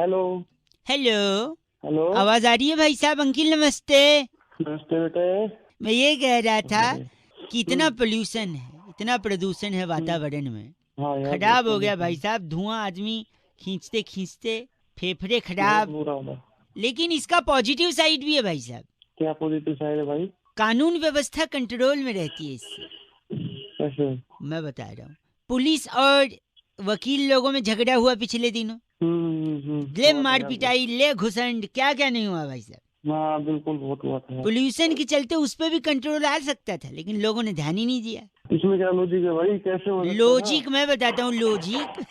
Hello. Hello, hello. आवाज आ रही है भाई साहब? अंकिल नमस्ते। नमस्ते बेटे। मैं ये कह रहा था अरे, कि इतना पोल्यूशन है, इतना प्रदूषण है वातावरण में, हाँ यार बहुत खराब हो गया भाई पॉल्यूशन। साहब। धुआं आदमी खींचते खींचते फेफड़े बहुत खराब। बुरा होगा। लेकिन इसका पॉजिटिव साइड भी है भाई साहब। क्या पॉजिटिव साइड है भाई? कानून व्यवस्था कंट्रोल में रहती है इससे। कैसे? मैं बता रहा हूँ, पुलिस और वकील लोगों में झगड़ा हुआ पिछले दिनों, ले हुआ था मार यार बहुत। पिटाई, ले घुसंड, क्या क्या नहीं हुआ भाई साहब। हाँ बिल्कुल बहुत हुआ था यार। पोल्यूशन के चलते उस पे भी कंट्रोल आ सकता था, लेकिन लोगों ने ध्यान ही नहीं दिया। इसमें क्या लॉजिक है भाई? कैसे हो सकता था? लॉजिक मैं बताता हूँ, लॉजिक।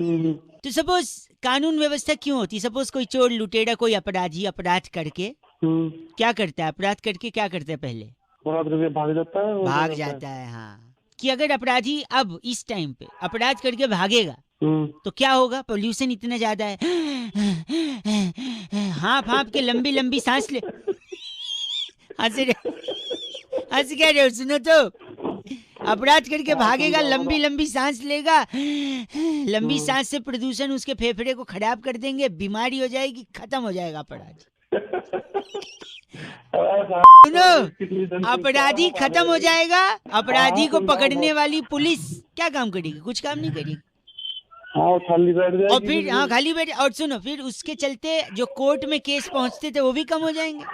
हम्म, तो सपोज कानून व्यवस्था क्यों होती? सपोज कोई चोर लुटेरा, कोई अपराधी अपराध करके हम्म। क्या करता है? अपराध करके क्या करता है? पहले अपराध करके भाग जाता है और क्या भाग करता है? जाता है। हाँ, कि अगर अपराधी अब इस टाइम पे अपराध करके भागेगा हम्म। तो क्या होगा? पोल्यूशन इतना ज्यादा है, हाँफ हाँफ के लंबी लंबी सांस ले। हंस रहे, हंस क्या रहे हो? सुनो तो, अपराध करके हाँ भागेगा, समझा लंबी बोला। लंबी सांस लेगा, लंबी हम्म। सांस से प्रदूषण उसके फेफड़े को खराब कर देंगे, बीमारी हो जाएगी, खत्म हो जाएगा अपराधी। अरे साहब, सुनो, तो कितनी जनसंख्या है, अपराधी वो भाग खत्म हो जाएगी। जाएगा, हाँ अपराधी को समझाओ पकड़ने बहुत। वाली पुलिस क्या काम करेगी? कुछ काम नहीं करेगी। हाँ वो खाली बैठ और जाएगी फिर हाँ, बिल्कुल। खाली बैठ। और सुनो, फिर उसके चलते जो कोर्ट में केस पहुंचते थे वो भी कम हो जाएंगे।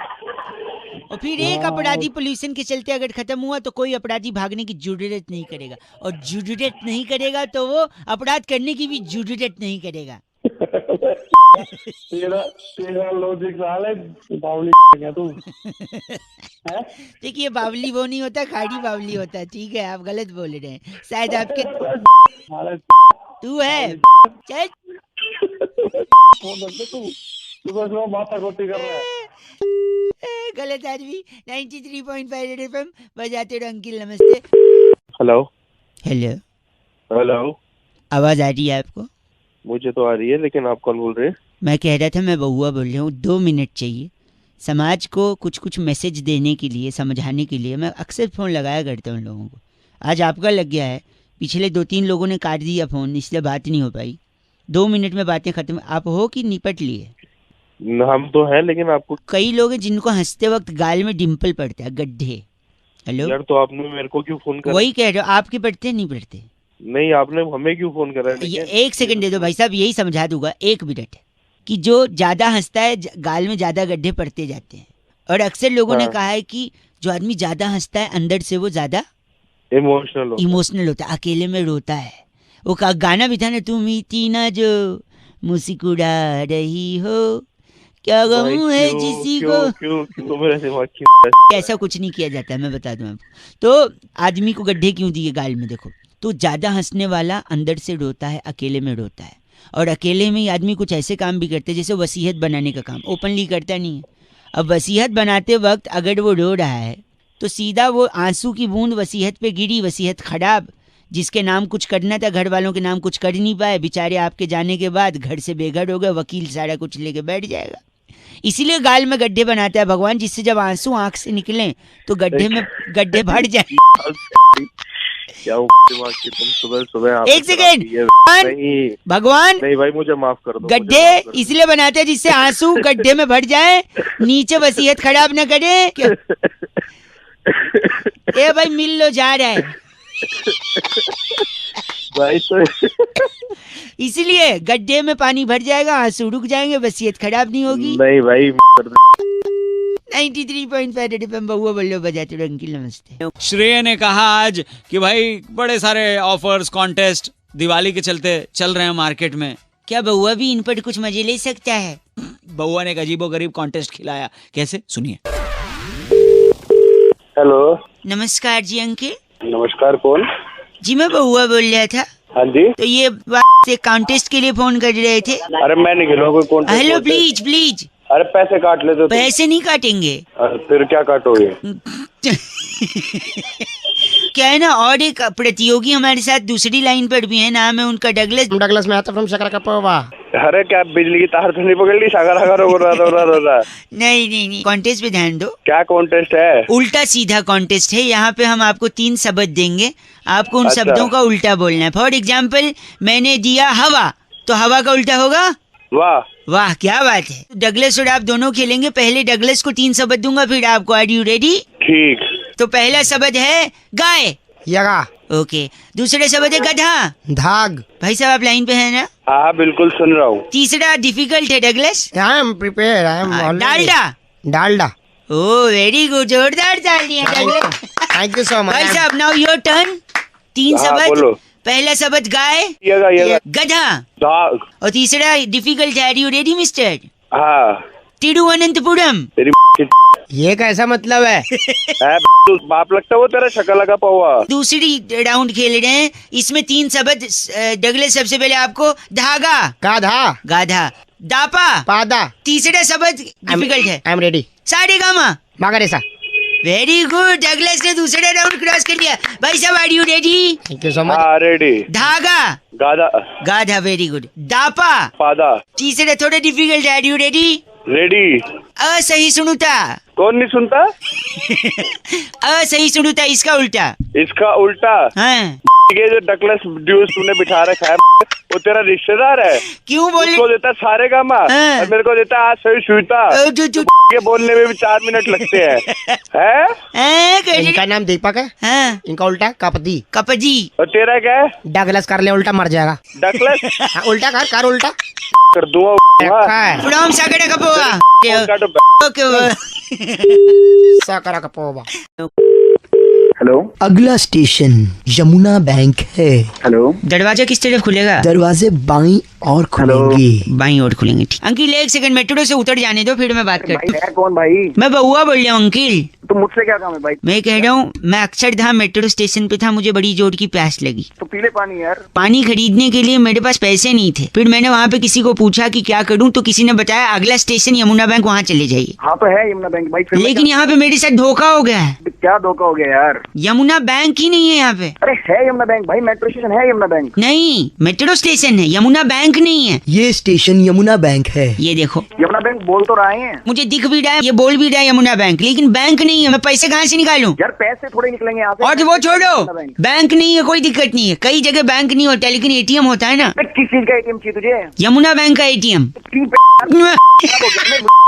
और फिर एक हाँ। अपराधी पोल्यूशन के चलते अगर खत्म हुआ तो कोई अपराधी भागने की जरूरत नहीं करेगा, और जरूरत नहीं करेगा तो वो अपराध करने की भी जरूरत नहीं करेगा। तेरा तेरा लॉजिक साल है। बावली क्या तू है? देखिए, बावली वो नहीं होता, खाड़ी बावली होता है। ठीक है, आप गलत बोल रहे हैं शायद आपके। साले तू है, बावली चल। फोन रख दे तू। तू बस वो माथा खोटी कर रहा है। गलत आदमी। 93.5 रेड एफएम बजाते रहो। अंकिल नमस्ते। हेलो। Hello, hello. आवाज आ रही है आपको? मुझे तो आ रही है, लेकिन आप कौन बोल रहे हैं? मैं कह रहा था, मैं बउआ बोल रहा हूँ। 2 मिनट चाहिए समाज को कुछ कुछ मैसेज देने के लिए, समझाने के लिए। मैं अक्सर फ़ोन लगाया करता हूँ लोगों को। आज आपका लग गया है, पिछले 2-3 लोगों ने काट दिया फ़ोन, इसलिए बात नहीं हो पाई। 2 मिनट में बातें खत्म। आप हो कि निपट लिए? हम तो हैं, लेकिन आपको। कई लोग हैं जिनको हंसते वक्त गाल में डिम्पल पड़ता है, गड्ढे। हेलो, यार तो आपने मेरे को क्यों फोन करा? वही कह रहे हो, आपके पड़ते नहीं पड़ते? नहीं, आपने हमें क्यों फोन करा है? ये लेकिन 1 सेकंड दे दो भाई साहब, यही समझा दूंगा। 1 मिनट। कि जो ज्यादा हंसता है गाल में ज्यादा गड्ढे पड़ते जाते हैं। और अक्सर लोगों ने हाँ, कहा है कि जो आदमी ज्यादा हंसता है अंदर से वो ज्यादा इमोशनल होता है। इमोशनल होता है, अकेले में रोता है। वो गाना भी था ना, तुम ही थी ना जो मुस्कुरा रही हो, क्या गम भाई है क्यों किसी को। क्यों क्यों क्यों मेरा दिमाग क्यों ऐसा कुछ नहीं किया जाता है, मैं बता दूं आपको। तो आदमी को गड्ढे क्यों दिए गाल में? देखो, तो ज्यादा हंसने वाला अंदर से रोता है, अकेले में रोता है। और अकेले में ही आदमी कुछ ऐसे काम भी करते हैं, जैसे वसीयत बनाने का काम ओपनली करता नहीं है। अब वसीयत बनाते वक्त अगर वो रो रहा है तो सीधा वो आंसू की बूंद वसीयत पे गिरी, वसीयत खराब। जिसके नाम कुछ करना था, घर वालों के नाम कुछ कर नहीं पाए बेचारे, आपके जाने के बाद घर से बेघर हो गए, वकील सारा कुछ लेके बैठ जाएगा। इसीलिए गाल में गड्ढे बनाता है भगवान, जिससे जब आंसू आंख से निकले तो गड्ढे में गड्ढे भर जाए। क्या हो दिमाग की तुम सुबह सुबह यहाँ पे 1 सेकेंड। शराब पिए? नहीं। भगवान नहीं भाई, मुझे माफ कर दो, मुझे गड्ढे माफ कर इसलिए बनाते हैं जिससे आंसू गड्ढे में भर जाए, नीचे वसीयत खराब न करे। क्या? ए भाई मिल लो, जा रहा है। भाई तो इसलिए गड्ढे में पानी भर जाएगा, आंसू रुक जाएंगे, वसीयत खराब नहीं होगी। नहीं भाई 93.5 रेड एफएम बउआ बोलो बजाते रहो। अंकिल नमस्ते। श्रेय ने कहा आज कि भाई बड़े सारे ऑफर्स कॉन्टेस्ट दिवाली के चलते चल रहे हैं मार्केट में। क्या बउआ भी इन पर कुछ मजे ले सकता है? बउआ ने एक अजीबो गरीब कॉन्टेस्ट खिलाया। कैसे, सुनिए। हेलो। नमस्कार जी अंकिल। नमस्कार, कौन? जी मैं बउआ बोल रहा था। हाँ जी। तो ये से कॉन्टेस्ट के लिए फोन कर रहे थे। अरे मैं नहीं खेलूंगा कोई कॉन्टेस्ट। Hello please please. अरे पैसे काट लेते तुम। पैसे नहीं काटेंगे। फिर क्या काटोगे? क्या है ना, और एक प्रतियोगी हमारे साथ दूसरी लाइन पर भी है, नाम है उनका डगलस। डगलस में आता फ्रॉम शकरकप्पा। अरे क्या बिजली की तार तो नहीं पकड़ ली? सागर सागर हो रहा। नहीं नहीं नहीं, कॉन्टेस्ट पे ध्यान दो। क्या कॉन्टेस्ट है? उल्टा सीधा कॉन्टेस्ट है। यहाँ पे हम आपको 3 शब्द देंगे, आपको उन अच्छा। शब्दों का उल्टा बोलना है। फॉर एग्जाम्पल, मैंने दिया हवा, तो हवा का उल्टा होगा वाह वाह क्या बात है। डगलस और आप दोनों खेलेंगे। पहले डगलस को 3 शब्द दूंगा, फिर आपको। Are you ready? ठीक। तो पहला शब्द है गाय। यगा। ओके। दूसरा शब्द है गधा। धाग। भाई साहब आप लाइन पे हैं ना? हाँ बिल्कुल सुन रहा हूँ। तीसरा डिफिकल्ट है Douglas. I am prepare, I am Dalda. Dalda. Oh very good, जोरदार तालियां Douglas. Thank you so much. भाई साहब नाउ योर टर्न। 3 हाँ, शब्द। बोलो। पहला शब्द गाय, यगा गधा, धाग। और तीसरा डिफिकल्ट है। Are you ready mister? हाँ तिरुवनंतपुरम। तेरी ये कैसा मतलब है? तू बाप लगता है वो तेरा शक्ल लगा पावा। दूसरी राउंड खेल रहे हैं। इसमें 3 शब्द। डगलस सबसे पहले आपको धागा, गाधा। गाधा, दापा, पादा। तीसरा शब्द डिफिकल्ट है। I am ready. सारेगामा। मागारेसा। वेरी गुड, डगलस ने दूसरा राउंड क्रॉस कर दिया। भाई साहब are you ready? Thank you so much. हाँ रेडी। धागा, गाधा गाधा, वेरी गुड। दापा, पादा। तीसरा थोड़ा डिफिकल्ट है। Are you ready? रेडी। असही सुनुता। कौन नहीं सुनता? असही सुनुता, इसका उल्टा। इसका उल्टा। हाँ ये जो डकलेस ड्यूस तूने बिठा रखा है वो तेरा रिश्तेदार है। क्यों बोले? उसको देता सारे गामा हाँ। और मेरे को देता आज सही सुईता। के बोलने में भी 4 मिनट लगते हैं। इनका नाम दीपक है। हाँ इनका उल्टा कपदी। कपजी। और तेरा क्या है? डगलस कर ले, उल्टा मर जाएगा। डकलेस हाँ, उल्टा कर उल्टा। कर दूंगा। रखा है। फ्रॉम सागरा कपोवा। ओके। साकरा का पोवा। हेलो। अगला स्टेशन यमुना बैंक है। हेलो। दरवाजा किस तरफ खुलेगा? दरवाजे बाईं और खुलेंगे। बाईं ओर खुलेंगे। ठीक अंकिल, 1 सेकंड मेट्रो से उतर जाने दो, फिर मैं बात करता भाई है कौन भाई? हूँ। मैं बउआ बोल रहा हूँ अंकिल। तो मुझसे क्या काम है भाई? मैं कह रहा हूँ मैं अक्षरधाम मेट्रो स्टेशन पे था, मुझे बड़ी जोर की प्यास लगी। तो पीले पानी यार। पानी खरीदने के लिए मेरे पास पैसे नहीं थे। फिर मैंने वहाँ पे किसी को पूछा कि क्या करूँ, तो किसी ने बताया अगला स्टेशन यमुना बैंक, वहाँ चले जाइए। हाँ तो है यमुना बैंक भाई। फिर लेकिन यहाँ पे मेरे साथ धोखा हो गया है। क्या धोखा हो गया यार? यमुना बैंक ही नहीं है यहाँ पे। अरे है यमुना बैंक भाई, मेट्रो स्टेशन है यमुना बैंक। नहीं, मेट्रो स्टेशन है, यमुना बैंक नहीं है। ये स्टेशन यमुना बैंक है। ये देखो, यमुना बैंक बोल तो रहे हैं। मुझे दिख भी रहा है, ये बोल भी रहा है यमुना बैंक, लेकिन बैंक नहीं है। मैं पैसे कहाँ से निकालूं? यार पैसे थोड़े निकलेंगे यहाँ से। और वो छोड़ो, यमुना बैंक। बैंक नहीं है, कोई दिक्कत नहीं है। कई जगह बैंक नहीं होता, लेकिन एटीएम होता है ना। अरे किस चीज का एटीएम चाहिए तुझे? यमुना बैंक का एटीएम।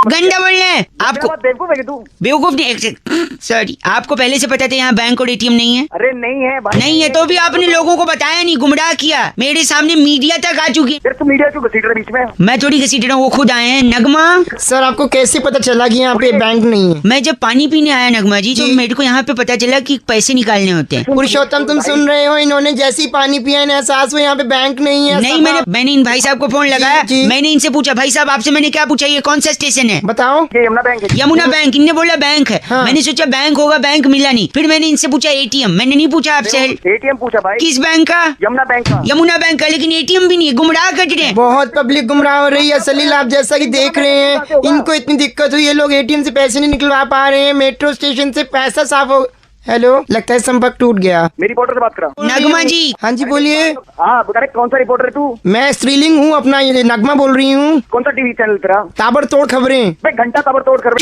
गंदा बोल रहे हैं आपको। बेवकूफ है तू? बेवकूफ नहीं, सॉरी, आपको पहले से पता था यहाँ बैंक और एटीएम नहीं है? अरे नहीं है भाई। नहीं है तो भी आपने लोगों को बताया नहीं, गुमराह किया। मेरे सामने मीडिया तक आ चुकी है। यार तू मीडिया क्यों घसीट रहा है बीच में? मैं थोड़ी घसीट रहा हूँ, वो खुद आए हैं। नगमा, सर आपको कैसे पता चला कि यहाँ पे बैंक नहीं है? मैं जब पानी पीने आया नगमा जी, तो मेरे को यहाँ पे पता चला कि पैसे निकालने होते हैं। पुरुषोत्तम तुम सुन रहे हो, इन्होंने जैसे ही पानी पिया इन्हें एहसास हुआ यहाँ पे बैंक नहीं है। नहीं, मैंने इन भाई साहब को फोन लगाया। जी। मैंने इनसे पूछा, भाई साहब आपसे मैंने क्या पूछा, ये कौन सा स्टेशन है? बताओ। ये यमुना बैंक है। यमुना बैंक। इनने बोला बैंक है। हाँ। मैंने सोचा बैंक होगा, बैंक मिला नहीं। फिर मैंने इनसे पूछा एटीएम, मैंने नहीं पूछा आपसे। एटीएम पूछा भाई। किस बैंक का? यमुना बैंक का। यमुना बैंक का, लेकिन एटीएम भी नहीं है। गुमराह कर रहे हैं। बहुत पब्लिक गुमराह हो रही है सलील, आप जैसा कि देख रहे हैं इनको इतनी दिक्कत हुई है, लोग एटीएम से पैसे नहीं निकलवा पा रहे हैं, मेट्रो स्टेशन से पैसा साफ हो। हेलो, लगता है संपर्क टूट गया। मेरी रिपोर्टर से बात करा। नगमा जी। हाँ जी बोलिए। हाँ बता रहे कौन सा रिपोर्टर है तू? मैं स्त्रीलिंग हूँ, अपना ये नगमा बोल रही हूँ। कौन सा टीवी चैनल तेरा? ताबड़तोड़ खबरें। भाई घंटा ताबड़तोड़ कर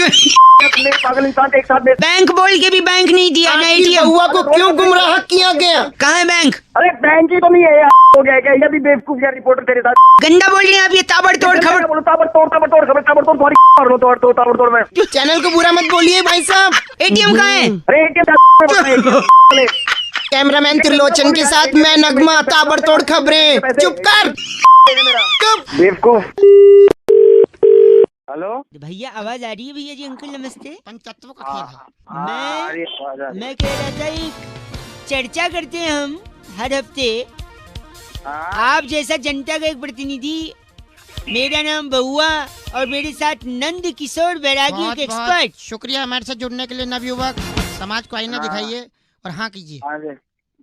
पागल इंसान एक साथ में। बैंक बोल के भी बैंक नहीं दिया ना एटीएम। हुआ को क्यों गुमराह किया गया? कहाँ है बैंक? अरे बैंक ही तो नहीं है यार, हो गया क्या? ये भी बेवकूफ यार रिपोर्टर तेरे साथ। गंदा बोल रहे हैं आप, ये ताबड़तोड़ खबर। बोलो ताबड़तोड़ ताबड़तोड़ खबर, ताबड़तोड़ तुम्हारी मार लो, ताबड़तोड़ में। चैनल को बुरा मत बोलिए भाई साहब। एटीएम कहाँ है? अरे एटीएम कैमरामैन त्रिलोचन के साथ मैं नगमा, ताबड़तोड़ खबरें। चुप कर, चुप। बेवकूफ। हेलो भैया आवाज आ रही है? भैया जी अंकल नमस्ते। पंचतत्व का खेल है। मैं कह रहा था, एक चर्चा करते हैं हम हर हफ्ते। आप जैसा जनता का एक प्रतिनिधि, मेरा नाम बहुआ, और मेरे साथ नंद किशोर बैरागी, एक एक्सपर्ट। शुक्रिया हमारे साथ जुड़ने के लिए नवयुवक। समाज को आईना दिखाइए और हाँ कीजिए। हाँ जी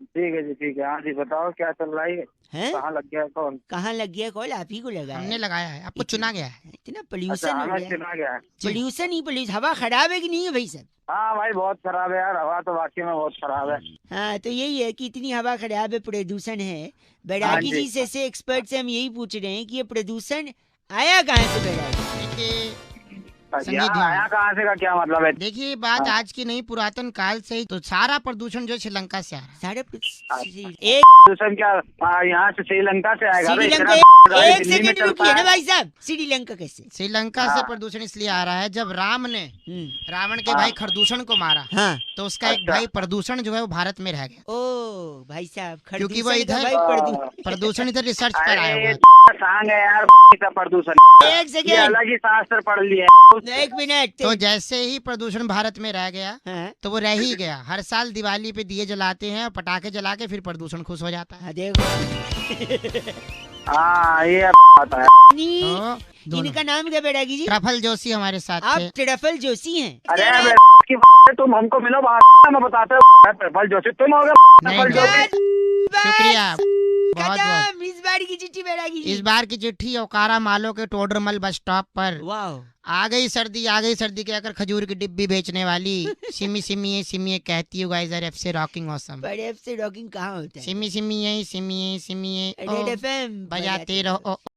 ठीक है जी, ठीक है। हाँ जी बताओ क्या चल रहा है? हैं? कहाँ लग गया कौन? कहाँ लग गया कॉल? आप ही को लगा हमने है। लगाया है, आपको चुना गया है। इतना अच्छा पोल्यूशन हो हमें गया। चुना गया है। पोल्यूशन ही पोल्यूशन। हवा खराब है कि नहीं है भाई साहब? हाँ भाई बहुत खराब है यार, हवा तो वाकई में बहुत खराब है। हाँ तो यही है कि इतनी हवा खराब है, प्रदूषण है। बैरागी हाँ जी। जी जैसे एक्सपर्ट से हम यही पूछ रहे हैं कि ये प्रदूषण आया कहाँ से बैरागी? देखिए संगीत यहाँ ध्यान। आया कहाँ से का क्या मतलब है? देखिए ये बात आज की नहीं, पुरातन काल से ही तो सारा प्रदूषण जो श्रीलंका से आ रहा है। सारे एक दूसरा क्या यहाँ से श्रीलंका से आएगा? बे, श्रीलंका इतना गाड़ी एक दिल्ली में सेकंड चलता रुकिए ना है। भाई साहब, श्रीलंका कैसे? श्रीलंका से प्रदूषण इसलिए आ रहा है, जब राम ने रावण के भाई खरदूषण को मारा हाँ तो उसका एक भाई प्रदूषण जो है वो भारत में रह गया, ओ भाई साहब, क्योंकि वो खरदूषण का इधर भाई प्रदूषण इधर रिसर्च पर आया हुआ अरे है। सांग है यार का प्रदूषण, एक ये सेकंड, अलग ही शास्त्र पढ़ लिए। एक मिनट। तो जैसे ही प्रदूषण भारत में रह गया हाँ, तो वो रह ही गया। हर साल दिवाली पे दिए जलाते हैं और पटाखे जला के फिर प्रदूषण खुश हो जाता है। हाँ, देखो हाँ ये बात है। तो दोनों। इनका नाम क्या बेटागी जी? ट्रफल जोशी हमारे साथ आप थे। ट्रफल जोशी हैं? अरे बे, की तुम हमको मिलो बात मैं बताते हो। प्रफल जोशी तुम हो गए। नहीं, प्रफल जोशी शुक्रिया बहुत बहुत। खत्म, इस बार की चिट्ठी बेटागी जी। इस बार की चिट्ठी ओकारा मालो के टोडरमल बस स्टॉप पर वाह, आ गई सर्दी कहकर खजूर की डिब्बी बेचने वाली सिमी सिमी कहती है गाइस आर एफ से रॉकिंग ऑसम। बड़े एफ से रॉकिंग कहाँ होता है? सिमी सिमी सिमी रेड एफएम बजाते रहो।